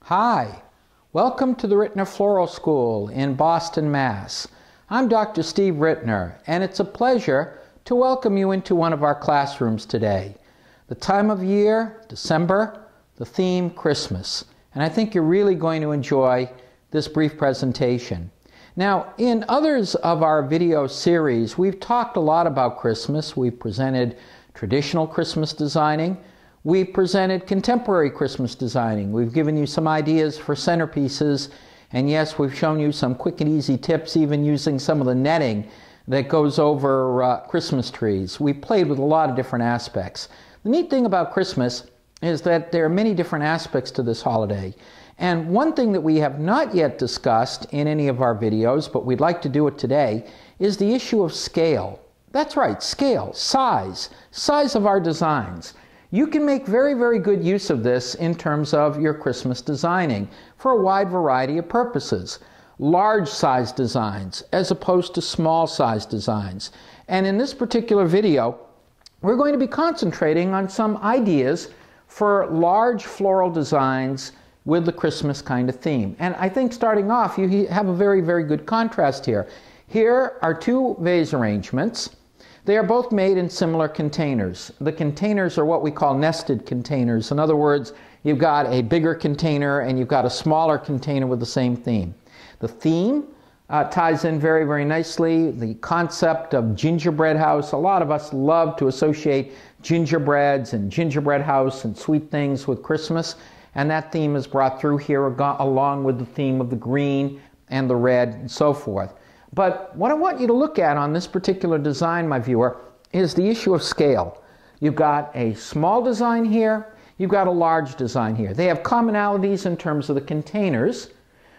Hi, welcome to the Rittners Floral School in Boston, Mass. I'm Dr. Steve Rittner, and it's a pleasure to welcome you into one of our classrooms today. The time of year, December, the theme, Christmas, and I think you're really going to enjoy this brief presentation. Now, in others of our video series, we've talked a lot about Christmas. We've presented traditional Christmas designing. We've presented contemporary Christmas designing. We've given you some ideas for centerpieces, and yes, we've shown you some quick and easy tips, even using some of the netting that goes over Christmas trees. We've played with a lot of different aspects. The neat thing about Christmas is that there are many different aspects to this holiday. And one thing that we have not yet discussed in any of our videos, but we'd like to do it today, is the issue of scale. That's right, scale, size of our designs. You can make very, very good use of this in terms of your Christmas designing for a wide variety of purposes. Large size designs as opposed to small size designs. And in this particular video, we're going to be concentrating on some ideas for large floral designs with the Christmas kind of theme. And I think starting off, you have a very, very good contrast here. Here are two vase arrangements. They are both made in similar containers. The containers are what we call nested containers. In other words, you've got a bigger container and you've got a smaller container with the same theme. The theme ties in very, very nicely. The concept of gingerbread house. A lot of us love to associate gingerbreads and gingerbread house and sweet things with Christmas. And that theme is brought through here along with the theme of the green and the red and so forth. But what I want you to look at on this particular design, my viewer, is the issue of scale. You've got a small design here, you've got a large design here. They have commonalities in terms of the containers.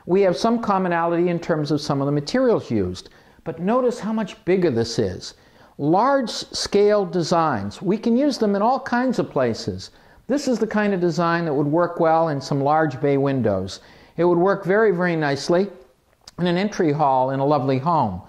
We have some commonality in terms of some of the materials used. But notice how much bigger this is. Large scale designs, we can use them in all kinds of places. This is the kind of design that would work well in some large bay windows. It would work very, very nicely in an entry hall in a lovely home.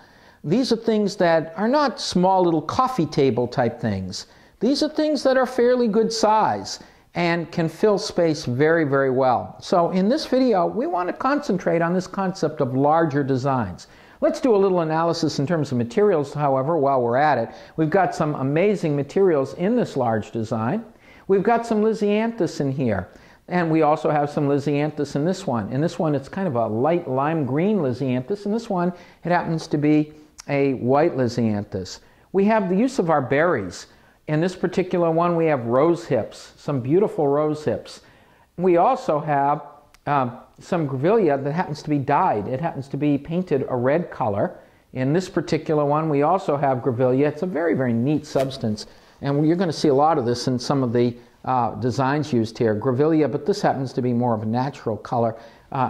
These are things that are not small little coffee table type things. These are things that are fairly good size and can fill space very, very well. So in this video, we want to concentrate on this concept of larger designs. Let's do a little analysis in terms of materials, however, while we're at it. We've got some amazing materials in this large design. We've got some Lisianthus in here. And we also have some Lisianthus in this one. In this one, it's kind of a light lime green Lisianthus. In this one, it happens to be a white Lisianthus. We have the use of our berries. In this particular one, we have rose hips, some beautiful rose hips. We also have some Revilla that happens to be dyed. It happens to be painted a red color. In this particular one, we also have Revilla. It's a very, very neat substance. And you're going to see a lot of this in some of the designs used here. Revilla, but this happens to be more of a natural color.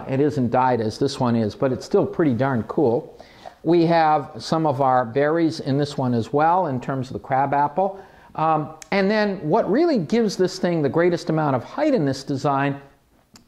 It isn't dyed as this one is, but it's still pretty darn cool. We have some of our berries in this one as well in terms of the crabapple. And then what really gives this thing the greatest amount of height in this design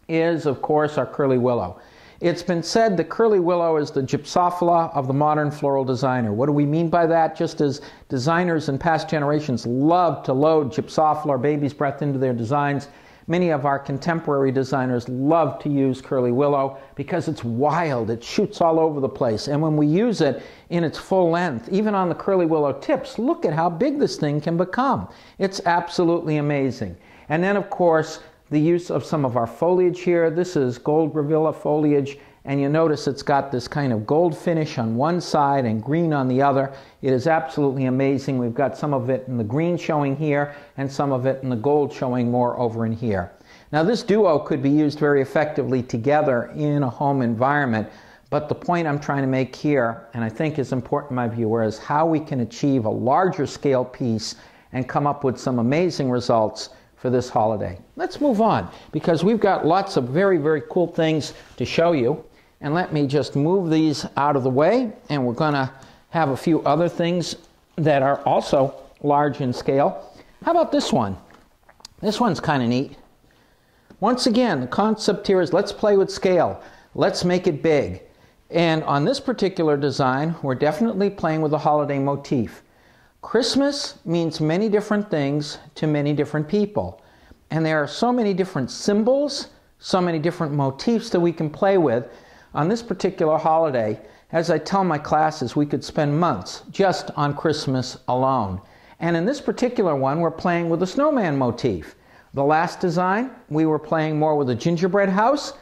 is, of course, our curly willow. It's been said that curly willow is the gypsophila of the modern floral designer. What do we mean by that? Just as designers in past generations love to load gypsophila or baby's breath into their designs, many of our contemporary designers love to use curly willow because it's wild, it shoots all over the place. And when we use it in its full length, even on the curly willow tips, look at how big this thing can become. It's absolutely amazing. And then, of course, the use of some of our foliage here. This is gold Revilla foliage, and you notice it's got this kind of gold finish on one side and green on the other. It is absolutely amazing. We've got some of it in the green showing here and some of it in the gold showing more over in here. Now this duo could be used very effectively together in a home environment, but the point I'm trying to make here, and I think is important, my viewer, is how we can achieve a larger scale piece and come up with some amazing results for this holiday. Let's move on, because we've got lots of very, very cool things to show you. And let me just move these out of the way, and we're going to have a few other things that are also large in scale. How about this one? This one's kind of neat. Once again, the concept here is let's play with scale. Let's make it big. And on this particular design, we're definitely playing with the holiday motif. Christmas means many different things to many different people. And there are so many different symbols so many different motifs that we can play with. On this particular holiday, as I tell my classes, we could spend months just on Christmas alone. And in this particular one, we're playing with a snowman motif. The last design, we were playing more with a gingerbread house.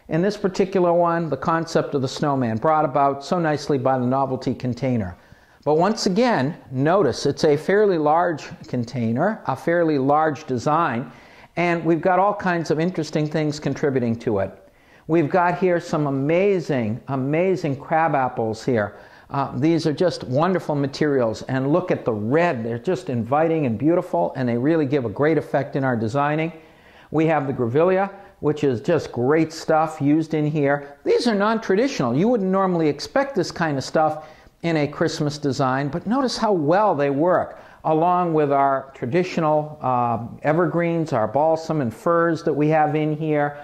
In this particular one, the concept of the snowman brought about so nicely by the novelty container. But once again, notice it's a fairly large container, a fairly large design, and we've got all kinds of interesting things contributing to it. We've got here some amazing crab apples here. These are just wonderful materials, and look at the red. They're just inviting and beautiful, and they really give a great effect in our designing. We have the Revilla, which is just great stuff used in here. These are non-traditional. You wouldn't normally expect this kind of stuff in a Christmas design, but notice how well they work, along with our traditional evergreens, our balsam and firs that we have in here.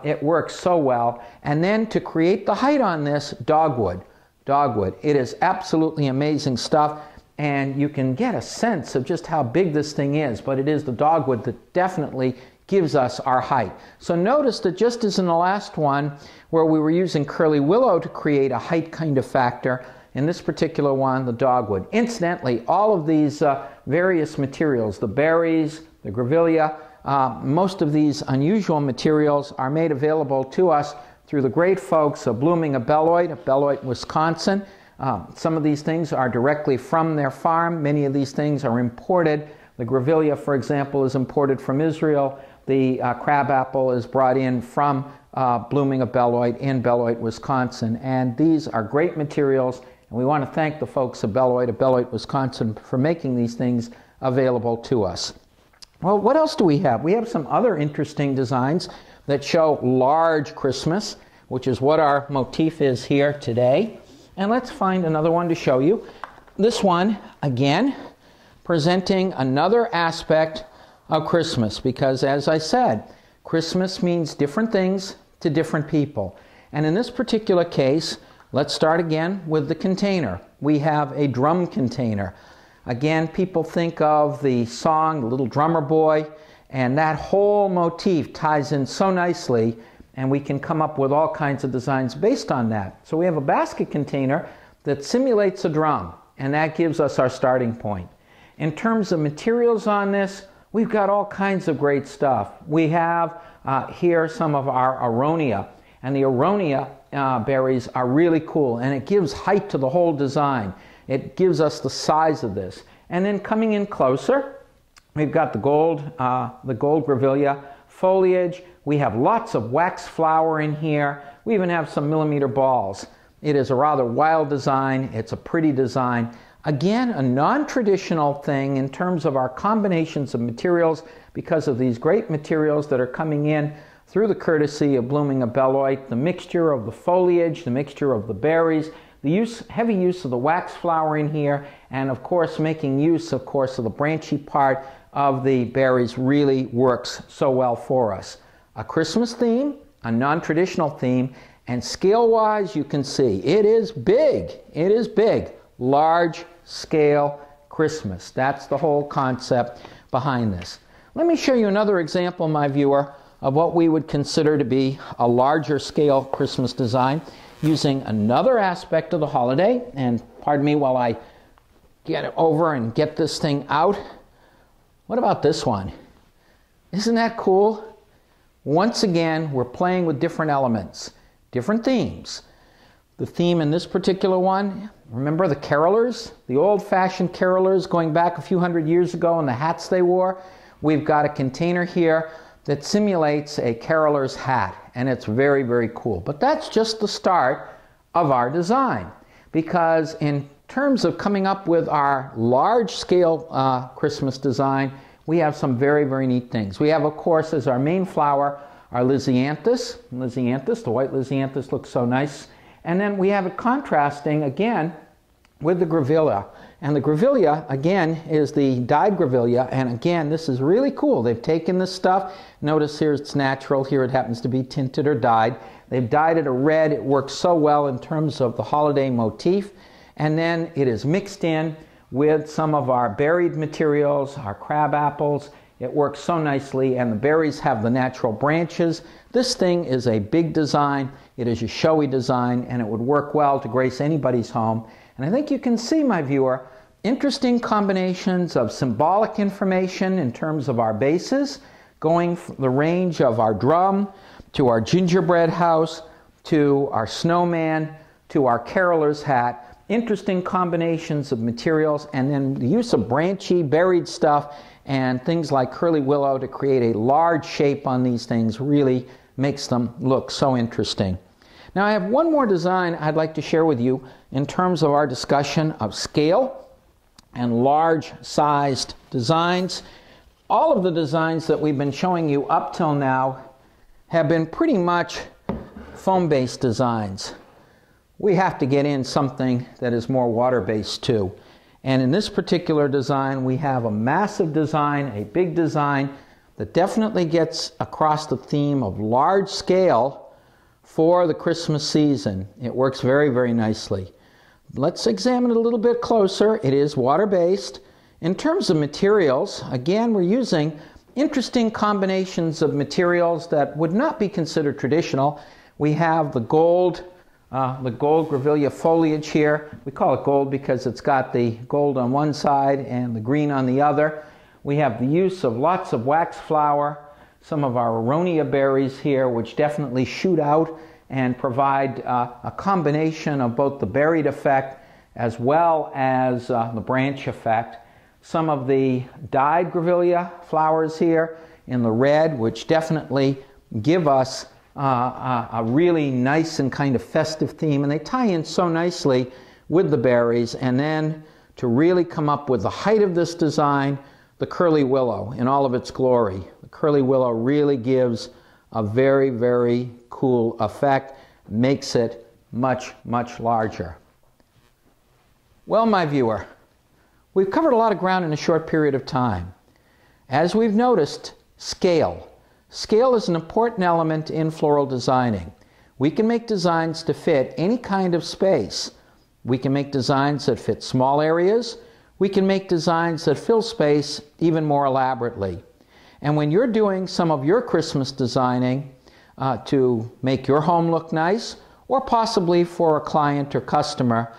It works so well. And then to create the height on this, dogwood. It is absolutely amazing stuff, and you can get a sense of just how big this thing is, but it is the dogwood that definitely gives us our height. So notice that just as in the last one, where we were using curly willow to create a height kind of factor, in this particular one, the dogwood. Incidentally, all of these various materials, the berries, the Revilla, most of these unusual materials are made available to us through the great folks of Blooming of Beloit, Wisconsin. Some of these things are directly from their farm. Many of these things are imported. The Revilla, for example, is imported from Israel. The crabapple is brought in from Blooming of Beloit in Beloit, Wisconsin. And these are great materials, and we want to thank the folks of Beloit, Wisconsin, for making these things available to us. Well, what else do we have? We have some other interesting designs that show large Christmas, which is what our motif is here today. And let's find another one to show you. This one, again, presenting another aspect of Christmas, because as I said, Christmas means different things to different people. And in this particular case, let's start again with the container. We have a drum container. Again, people think of the song, The Little Drummer Boy, and that whole motif ties in so nicely, and we can come up with all kinds of designs based on that. So we have a basket container that simulates a drum, and that gives us our starting point. In terms of materials on this, we've got all kinds of great stuff. We have here some of our aronia, and the aronia berries are really cool, and it gives height to the whole design. It gives us the size of this. And then coming in closer, we've got the gold Revilla foliage. We have lots of wax flower in here. We even have some millimeter balls. It is a rather wild design. It's a pretty design. Again, a non-traditional thing in terms of our combinations of materials, because of these great materials that are coming in through the courtesy of Blooming of Beloit, the mixture of the foliage, the mixture of the berries, the heavy use of the wax flower in here, and of course making use, of the branchy part of the berries really works so well for us. A Christmas theme, a non-traditional theme, and scale-wise you can see it is big. It is big. Large scale Christmas. That's the whole concept behind this. Let me show you another example, my viewer, of what we would consider to be a larger scale Christmas design, using another aspect of the holiday. And pardon me while I get it over and get this thing out. What about this one? Isn't that cool? Once again, we're playing with different elements, different themes. The theme in this particular one, remember the carolers? The old-fashioned carolers going back a few hundred years ago and the hats they wore? We've got a container here that simulates a caroler's hat, and it's very, very cool. But that's just the start of our design, because in terms of coming up with our large-scale Christmas design, we have some very, very neat things. We have, of course, as our main flower, our Lisianthus. The white Lisianthus looks so nice. And then we have it contrasting, again, with the Revilla. And the Revilla, again, is the dyed Revilla. And again, this is really cool. They've taken this stuff. Notice here it's natural. Here it happens to be tinted or dyed. They've dyed it a red. It works so well in terms of the holiday motif. And then it is mixed in with some of our berried materials, our crab apples, It works so nicely, and the berries have the natural branches. This thing is a big design. It is a showy design, and it would work well to grace anybody's home. And I think you can see, my viewer, interesting combinations of symbolic information in terms of our bases, going from the range of our drum to our gingerbread house to our snowman to our caroler's hat. Interesting combinations of materials, and then the use of branchy, buried stuff and things like curly willow to create a large shape on these things really makes them look so interesting. Now I have one more design I'd like to share with you in terms of our discussion of scale and large-sized designs. All of the designs that we've been showing you up till now have been pretty much foam-based designs. We have to get in something that is more water-based too. And in this particular design, we have a massive design, a big design that definitely gets across the theme of large scale for the Christmas season. It works very, very nicely. Let's examine it a little bit closer. It is water-based. In terms of materials, again, we're using interesting combinations of materials that would not be considered traditional. We have the gold Revilla foliage here. We call it gold because it's got the gold on one side and the green on the other. We have the use of lots of wax flower, some of our aronia berries here, which definitely shoot out and provide a combination of both the berried effect as well as the branch effect. Some of the dyed grevillea flowers here in the red, which definitely give us a really nice and kind of festive theme, and they tie in so nicely with the berries. And then to really come up with the height of this design, the curly willow in all of its glory. The curly willow really gives a very, very cool effect, makes it much, much larger. Well, my viewer, we've covered a lot of ground in a short period of time. As we've noticed, scale. Scale is an important element in floral designing. We can make designs to fit any kind of space. We can make designs that fit small areas. We can make designs that fill space even more elaborately. And when you're doing some of your Christmas designing to make your home look nice, or possibly for a client or customer,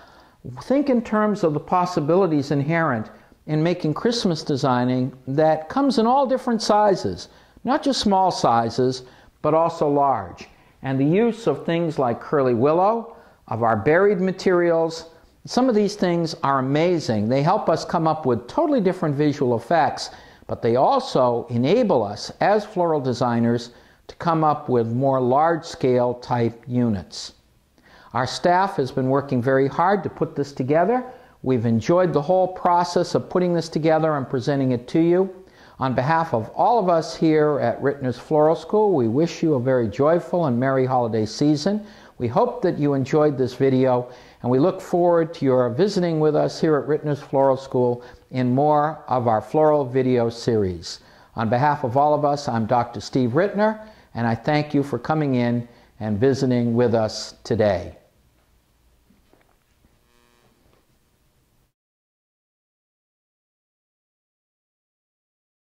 think in terms of the possibilities inherent in making Christmas designing that comes in all different sizes. Not just small sizes, but also large. And the use of things like curly willow, of our berried materials, some of these things are amazing. They help us come up with totally different visual effects, but they also enable us as floral designers to come up with more large-scale type units. Our staff has been working very hard to put this together. We've enjoyed the whole process of putting this together and presenting it to you. On behalf of all of us here at Rittners Floral School, we wish you a very joyful and merry holiday season. We hope that you enjoyed this video, and we look forward to your visiting with us here at Rittners Floral School in more of our floral video series. On behalf of all of us, I'm Dr. Steve Rittner, and I thank you for coming in and visiting with us today.